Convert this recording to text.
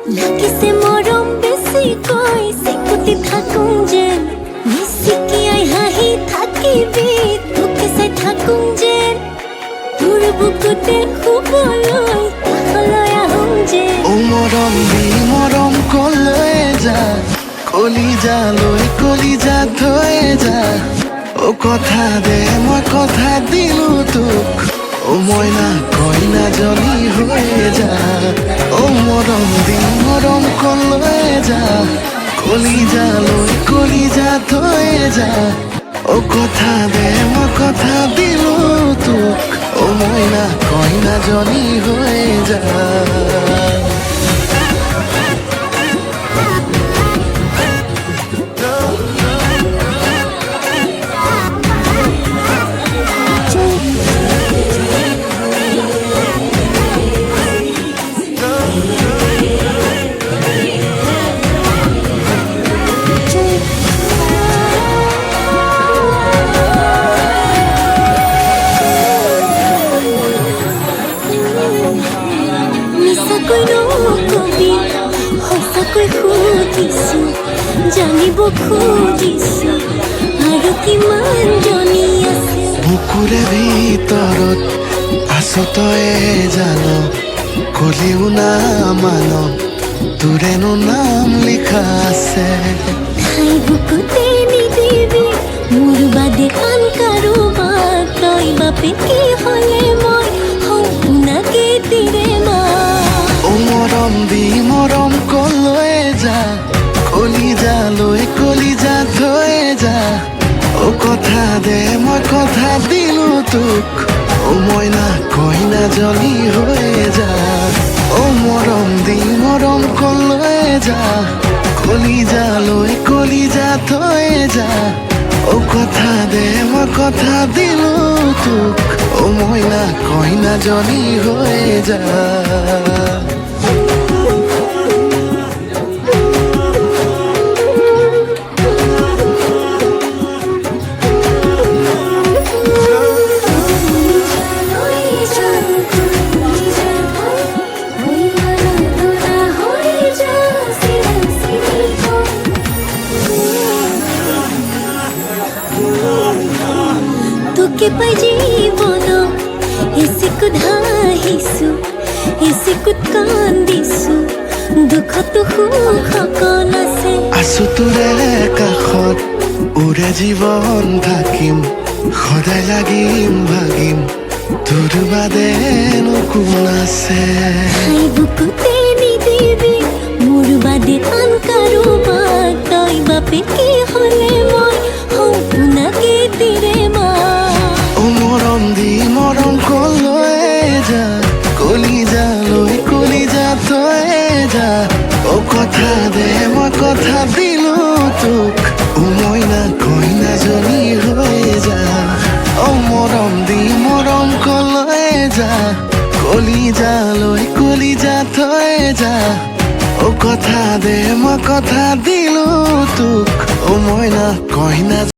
লাগিছে মৰম বেছি কৈ চিকুটি থাকোঁ যেন মিচিকিয়াই হাঁহি থাকিবি তোকে চাই থাকোঁ যেন তোৰ বুকুতে শুবলৈ কাষলৈ আহোঁ যেন মৰম দি মৰম কলৈ যা কলিজা থৈ যা কথা দে মই কথা দিলো তোক মইনা কইনাজনী হৈ যা মৰম দি মৰম কলৈ যা কলিজা থৈ যা কথা দে মই কথা দিলো তোক মইনা কইনাজনী হৈ যা সঁচাকৈ সুধিছো জানিব খুজিছো আৰু কিমান জনী আছে বুকুৰে ভিতৰত আছো তয়ে জান কলিও না মান তোৰেনো নাম লিখা আছে ঠাই বুকুতে নিদিবি মোৰ বাদে আন কাৰোবাক তই বাপে কি হ'লে মই সম্পূৰ্ণাকে দিৰে মা মৰম দি মৰম কলৈ যা কলিজা থৈ যা কথা দে মই কথা দিলো তোক মইনা কইনাজনী হৈ যা মৰম দি মৰম কলৈ যা কলিজা থৈ যা কথা দে মই কথা দিলো তোক মইনা কইনাজনী হৈ যা তোকে পাই জীৱন এচিকুত হাঁহিছো এচিকুত কান্দিছো দুখতো সুখকণ আছে আছো তোৰে কাষত উৰে জীৱন থাকিম সদায় লাগিম ভাগিম তোৰ বাদেনো কোন আছে বুকুতে নিদিবি মোৰ বাদে আন কাৰোবাক তই বাপে কি হ'লে মই সম্পূৰ্ণাকে দিৰে মা মৰম দি মৰম কলৈ যা কলিজা থৈ যা কথা দে মই কথা দিলো তোক মইনা কইনাজনী হৈ যা মৰম দি মৰম কলৈ যা কলিজা থৈ যা কথা দে মই কথা দিলো তোক মইনা কইনা